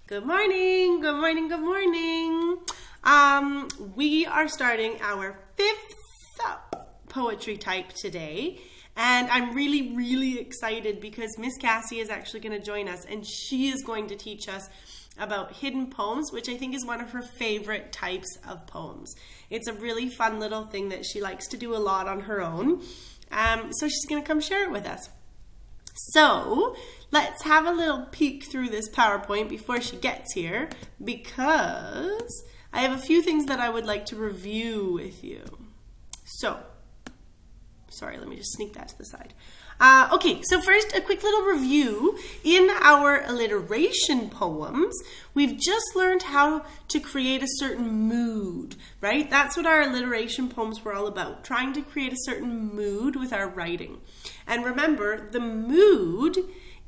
Good morning, good morning, good morning. We are starting our 5th poetry type today, and I'm really excited because Miss Cassie is actually going to join us, and she is going to teach us about hidden poems, which I think is one of her favorite types of poems. It's a really fun little thing that she likes to do a lot on her own, so she's going to come share it with us. So let's have a little peek through this PowerPoint before she gets here, because I have a few things that I would like to review with you. So, sorry, let me just sneak that to the side. Okay, so first, a quick little review. In our alliteration poems, we've just learned how to create a certain mood, right? That's what our alliteration poems were all about, trying to create a certain mood with our writing. And remember, the mood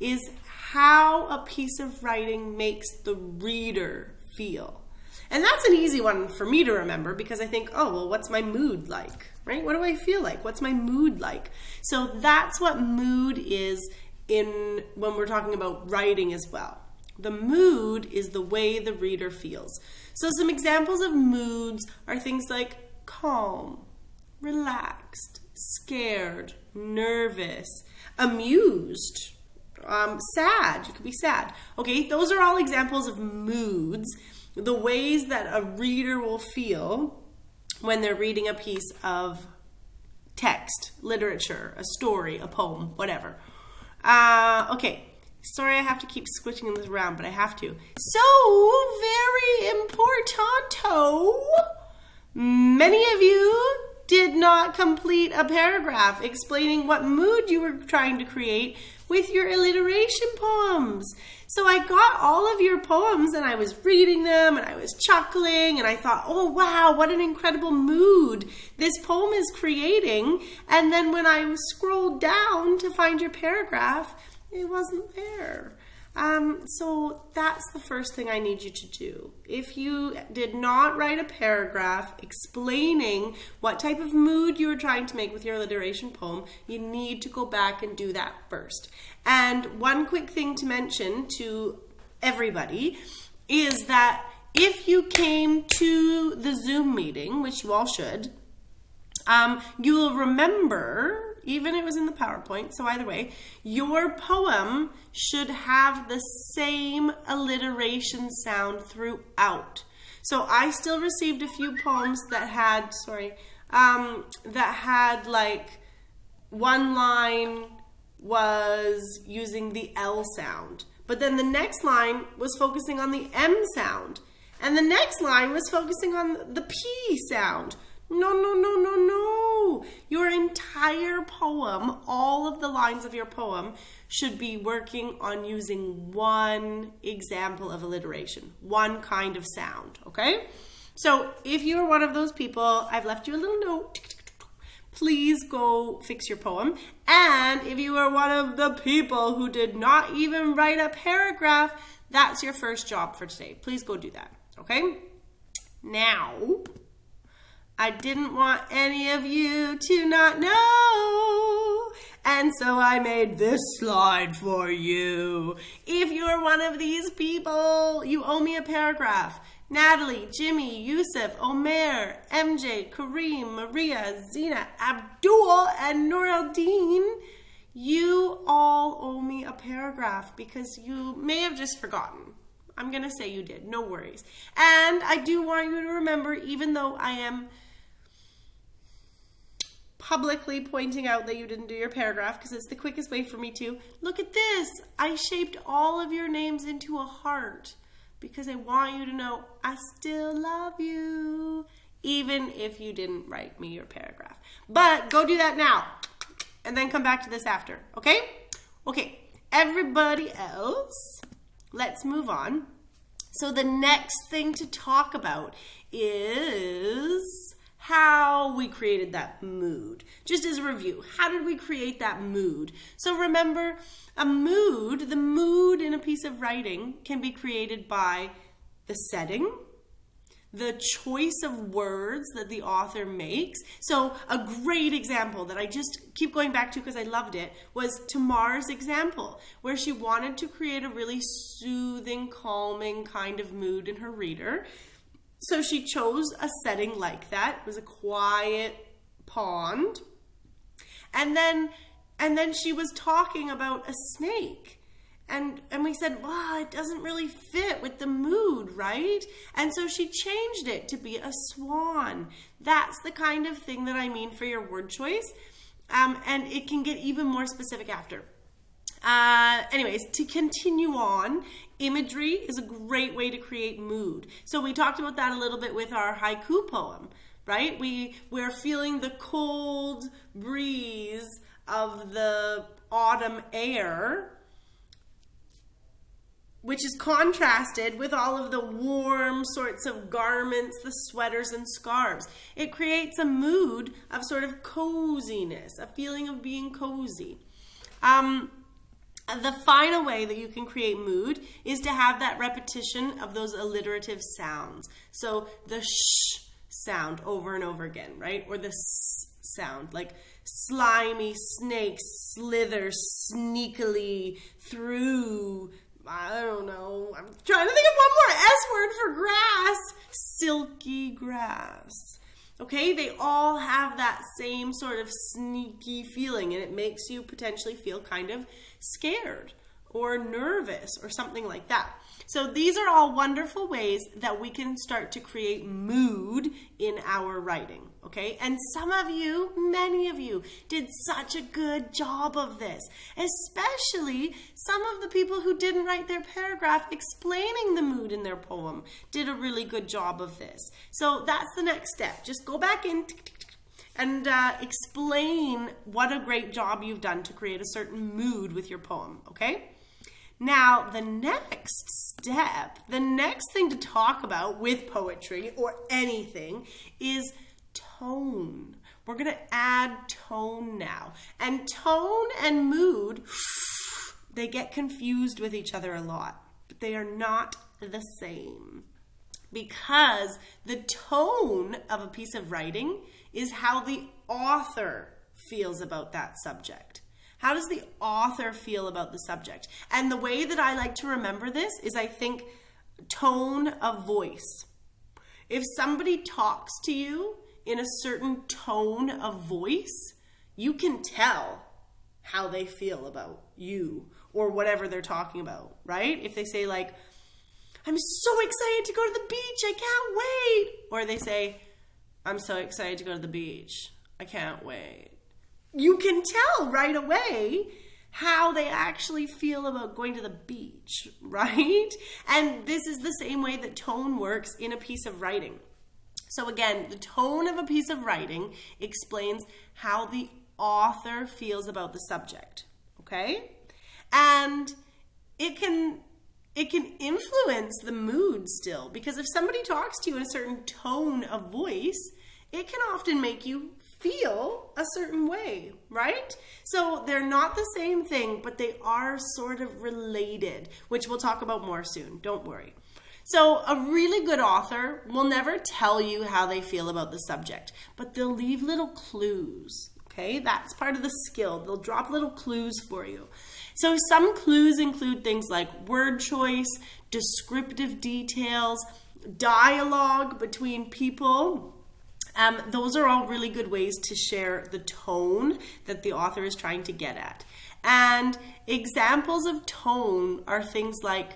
is how a piece of writing makes the reader feel. And that's an easy one for me to remember because I think, oh, well, what's my mood like, right? What do I feel like? What's my mood like? So that's what mood is when we're talking about writing as well. The mood is the way the reader feels. So some examples of moods are things like calm, relaxed, scared, nervous, amused, sad. You could be sad. Okay, those are all examples of moods, the ways that a reader will feel when they're reading a piece of text, literature, a story, a poem, whatever. Okay, sorry I have to keep switching this around, but I have to. So, very importanto, many of you did not complete a paragraph explaining what mood you were trying to create with your alliteration poems. So I got all of your poems and I was reading them and I was chuckling and I thought, oh wow, what an incredible mood this poem is creating. And then when I scrolled down to find your paragraph, it wasn't there. So that's the first thing I need you to do. If you did not write a paragraph explaining what type of mood you were trying to make with your alliteration poem, you need to go back and do that first. And one quick thing to mention to everybody is that if you came to the Zoom meeting, which you all should, you will remember, even it was in the PowerPoint, so either way, your poem should have the same alliteration sound throughout. So I still received a few poems that had, like one line was using the L sound, but then the next line was focusing on the M sound, and the next line was focusing on the P sound. No. Your entire poem, all of the lines of your poem should be working on using one example of alliteration, one kind of sound, okay? So if you're one of those people, I've left you a little note. Please go fix your poem. And if you are one of the people who did not even write a paragraph, that's your first job for today. Please go do that, okay? Now, I didn't want any of you to not know, and so I made this slide for you. If you're one of these people, you owe me a paragraph. Natalie, Jimmy, Yusuf, Omer, MJ, Kareem, Maria, Zina, Abdul, and Noor-el-Deen, you all owe me a paragraph because you may have just forgotten. I'm going to say you did, no worries. And I do want you to remember, even though I am publicly pointing out that you didn't do your paragraph, because it's the quickest way for me to, look at this. I shaped all of your names into a heart because I want you to know I still love you, even if you didn't write me your paragraph. But go do that now, and then come back to this after, okay? Okay, everybody else, let's move on. So the next thing to talk about is how we created that mood. Just as a review, how did we create that mood? So remember, the mood in a piece of writing can be created by the setting, the choice of words that the author makes. So a great example that I just keep going back to because I loved it was Tamar's example, where she wanted to create a really soothing, calming kind of mood in her reader. So she chose a setting like that. It was a quiet pond. And then she was talking about a snake. And we said, wow, it doesn't really fit with the mood, right? And so she changed it to be a swan. That's the kind of thing that I mean for your word choice. And it can get even more specific after. Anyways, to continue on, imagery is a great way to create mood. So we talked about that a little bit with our haiku poem, right? We're feeling the cold breeze of the autumn air, which is contrasted with all of the warm sorts of garments, the sweaters and scarves. It creates a mood of sort of coziness, a feeling of being cozy. The final way that you can create mood is to have that repetition of those alliterative sounds. So the sh sound over and over again, right? Or the s sound, like slimy snake slither sneakily through, I don't know, I'm trying to think of one more S word for grass. Silky grass. Okay, they all have that same sort of sneaky feeling, and it makes you potentially feel kind of scared or nervous or something like that. So these are all wonderful ways that we can start to create mood in our writing, okay? And some of you, many of you, did such a good job of this, especially some of the people who didn't write their paragraph explaining the mood in their poem did a really good job of this. So that's the next step. Just go back in and explain what a great job you've done to create a certain mood with your poem, okay? Now, the next step, the next thing to talk about with poetry or anything is tone. We're going to add tone now. And tone and mood, they get confused with each other a lot, but they are not the same. Because the tone of a piece of writing is how the author feels about that subject. How does the author feel about the subject? And the way that I like to remember this is I think tone of voice. If somebody talks to you in a certain tone of voice, you can tell how they feel about you or whatever they're talking about, right? If they say like, I'm so excited to go to the beach, I can't wait. Or they say, I'm so excited to go to the beach, I can't wait. You can tell right away how they actually feel about going to the beach, right? And this is the same way that tone works in a piece of writing. So again, the tone of a piece of writing explains how the author feels about the subject, okay? And it can influence the mood still, because if somebody talks to you in a certain tone of voice, it can often make you feel a certain way, right? So they're not the same thing, but they are sort of related, which we'll talk about more soon. Don't worry. So a really good author will never tell you how they feel about the subject, but they'll leave little clues, okay? That's part of the skill. They'll drop little clues for you. So some clues include things like word choice, descriptive details, dialogue between people. Those are all really good ways to share the tone that the author is trying to get at. And examples of tone are things like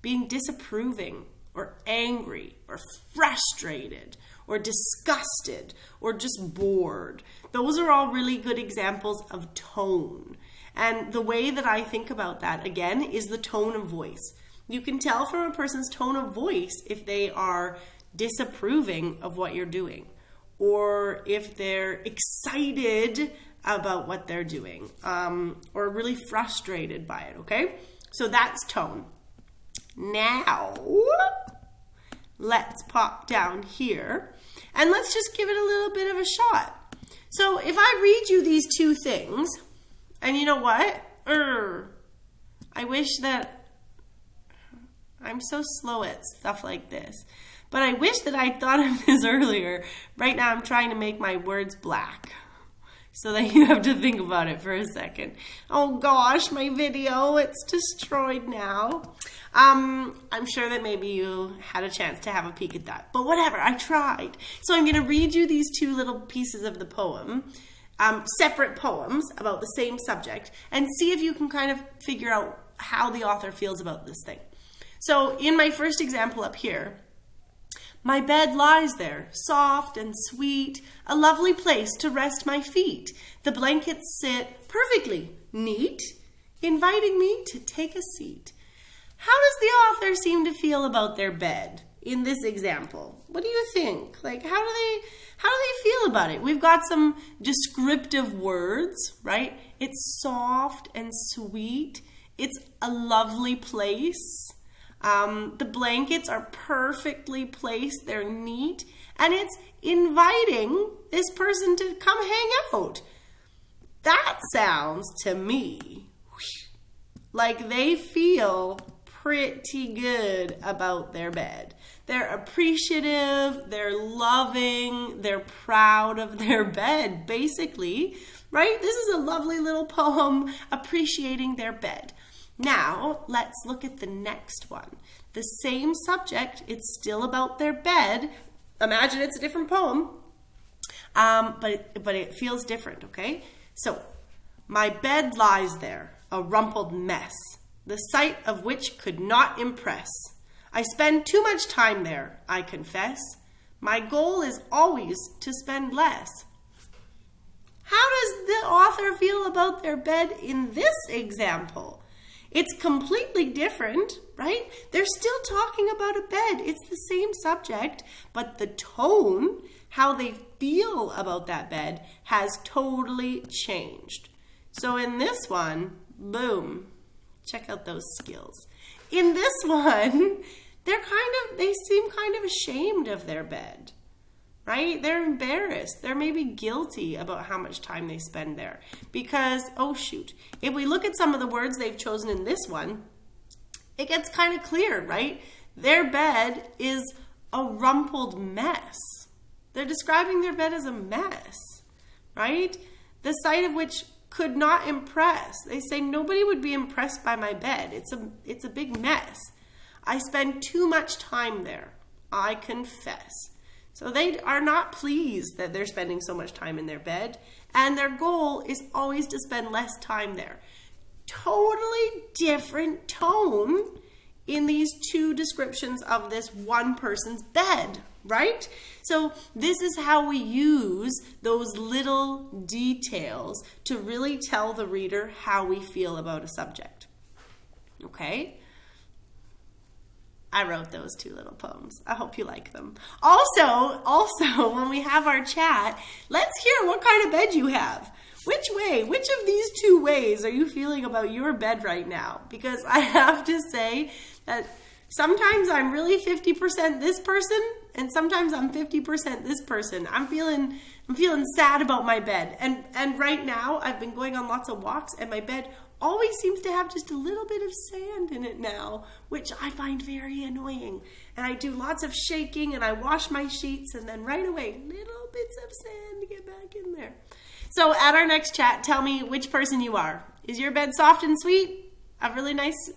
being disapproving or angry or frustrated or disgusted or just bored. Those are all really good examples of tone. And the way that I think about that, again, is the tone of voice. You can tell from a person's tone of voice if they are disapproving of what you're doing, or if they're excited about what they're doing, or really frustrated by it, okay? So that's tone. Now, let's pop down here, and let's just give it a little bit of a shot. So if I read you these two things, and you know what? I wish that I'm so slow at stuff like this. But I wish that I'd thought of this earlier. Right now I'm trying to make my words black, so that you have to think about it for a second. Oh gosh, my video, it's destroyed now. I'm sure that maybe you had a chance to have a peek at that. But whatever, I tried. So I'm going to read you these two little pieces of the poem, separate poems about the same subject, and see if you can kind of figure out how the author feels about this thing. So in my first example up here, my bed lies there, soft and sweet, a lovely place to rest my feet. The blankets sit perfectly neat, inviting me to take a seat. How does the author seem to feel about their bed in this example? What do you think? Like, how do they feel about it? We've got some descriptive words, right? It's soft and sweet. It's a lovely place. The blankets are perfectly placed. They're neat. And it's inviting this person to come hang out. That sounds to me like they feel pretty good about their bed. They're appreciative, they're loving, they're proud of their bed, basically, right? This is a lovely little poem appreciating their bed. Now, let's look at the next one. The same subject, it's still about their bed. Imagine it's a different poem, but it feels different, okay? So, my bed lies there, a rumpled mess, the sight of which could not impress. I spend too much time there, I confess. My goal is always to spend less. How does the author feel about their bed in this example? It's completely different, right? They're still talking about a bed. It's the same subject, but the tone, how they feel about that bed, has totally changed. So in this one, boom, check out those skills. In this one, they seem kind of ashamed of their bed, right? They're embarrassed. They're maybe guilty about how much time they spend there because, oh shoot, if we look at some of the words they've chosen in this one, it gets kind of clear, right? Their bed is a rumpled mess. They're describing their bed as a mess, right? The sight of which could not impress. They say nobody would be impressed by my bed. It's a big mess. I spend too much time there, I confess. So they are not pleased that they're spending so much time in their bed, and their goal is always to spend less time there. Totally different tone in these two descriptions of this one person's bed, right? So this is how we use those little details to really tell the reader how we feel about a subject. Okay? I wrote those two little poems. I hope you like them. Also, when we have our chat, let's hear what kind of bed you have. Which of these two ways are you feeling about your bed right now? Because I have to say that sometimes I'm really 50% this person, and sometimes I'm 50% this person. I'm feeling sad about my bed. And right now, I've been going on lots of walks, and my bed always seems to have just a little bit of sand in it now, which I find very annoying. And I do lots of shaking, and I wash my sheets, and then right away, little bits of sand to get back in there. So at our next chat, tell me which person you are. Is your bed soft and sweet? A really nice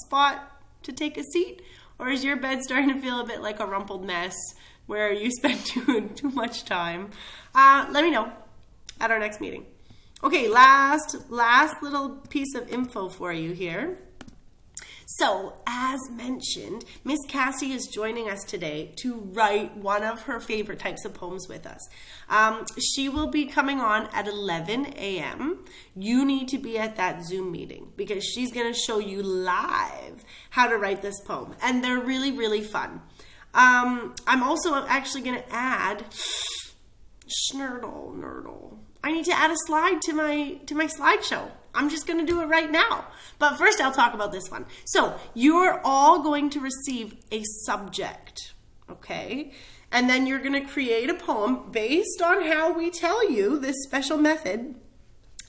spot to take a seat? Or is your bed starting to feel a bit like a rumpled mess where you spend too much time? Let me know at our next meeting. Okay, last little piece of info for you here. So, as mentioned, Miss Cassie is joining us today to write one of her favorite types of poems with us. She will be coming on at 11 a.m. You need to be at that Zoom meeting because she's going to show you live how to write this poem. And they're really, really fun. I'm also actually going to add Nerdle. I need to add a slide to my slideshow. I'm just going to do it right now. But first I'll talk about this one. So you're all going to receive a subject, okay? And then you're going to create a poem based on how we tell you this special method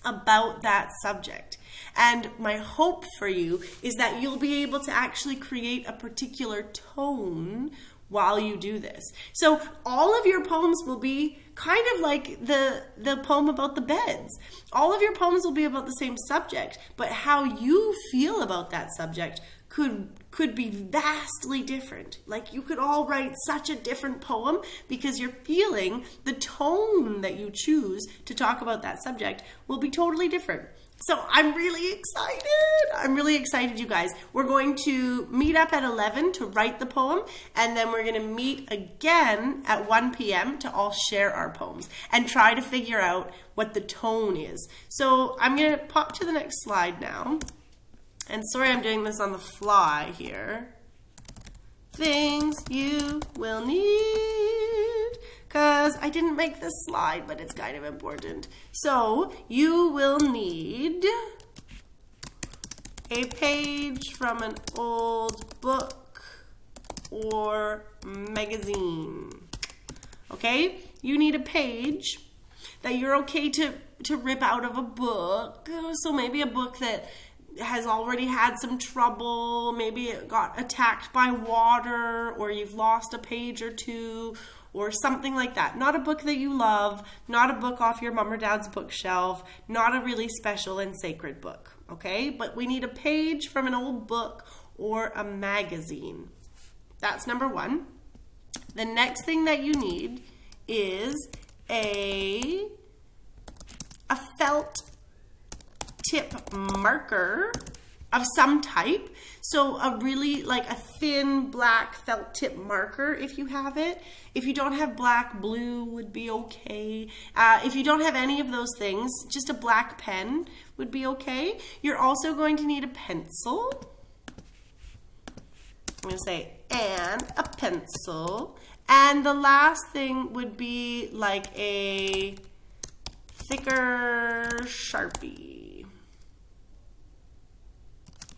about that subject. And my hope for you is that you'll be able to actually create a particular tone while you do this. So all of your poems will be kind of like the poem about the beds. All of your poems will be about the same subject, but how you feel about that subject could be vastly different. Like you could all write such a different poem because you're feeling the tone that you choose to talk about that subject will be totally different. So I'm really excited. I'm really excited, you guys. We're going to meet up at 11 to write the poem, and then we're going to meet again at 1 p.m. to all share our poems and try to figure out what the tone is. So I'm going to pop to the next slide now. And sorry I'm doing this on the fly here. Things you will need, because I didn't make this slide, but it's kind of important. So you will need a page from an old book or magazine. Okay? You need a page that you're okay to rip out of a book. So maybe a book that has already had some trouble, maybe it got attacked by water, or you've lost a page or two, or something like that. Not a book that you love, not a book off your mom or dad's bookshelf, not a really special and sacred book, okay? But we need a page from an old book or a magazine. That's number one. The next thing that you need is a felt tip marker of some type. So a really like a thin black felt tip marker if you have it. If you don't have black, blue would be okay. If you don't have any of those things, just a black pen would be okay. You're also going to need a pencil. I'm going to say, and a pencil. And the last thing would be like a thicker Sharpie.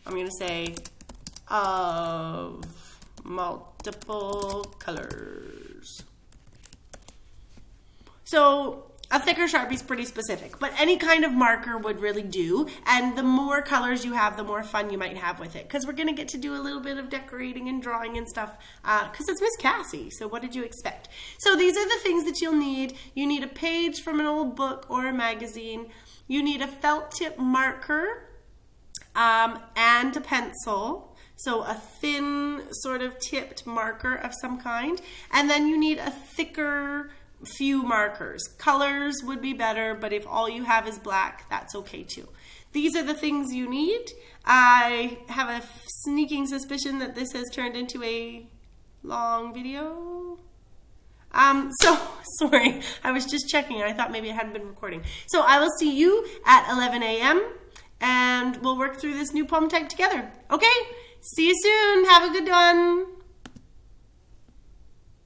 I'm going to say of multiple colors. So a thicker Sharpie is pretty specific, but any kind of marker would really do. And the more colors you have, the more fun you might have with it. Because we're going to get to do a little bit of decorating and drawing and stuff because it's Miss Cassie. So what did you expect? So these are the things that you'll need. You need a page from an old book or a magazine. You need a felt tip marker. And a pencil, so a thin sort of tipped marker of some kind, and then you need a thicker few markers. Colors would be better, but if all you have is black, that's okay too. These are the things you need. I have a sneaking suspicion that this has turned into a long video. So sorry, I was just checking. I thought maybe I hadn't been recording. So I will see you at 11 a.m. and we'll work through this new poem type together. Okay? See you soon. Have a good one.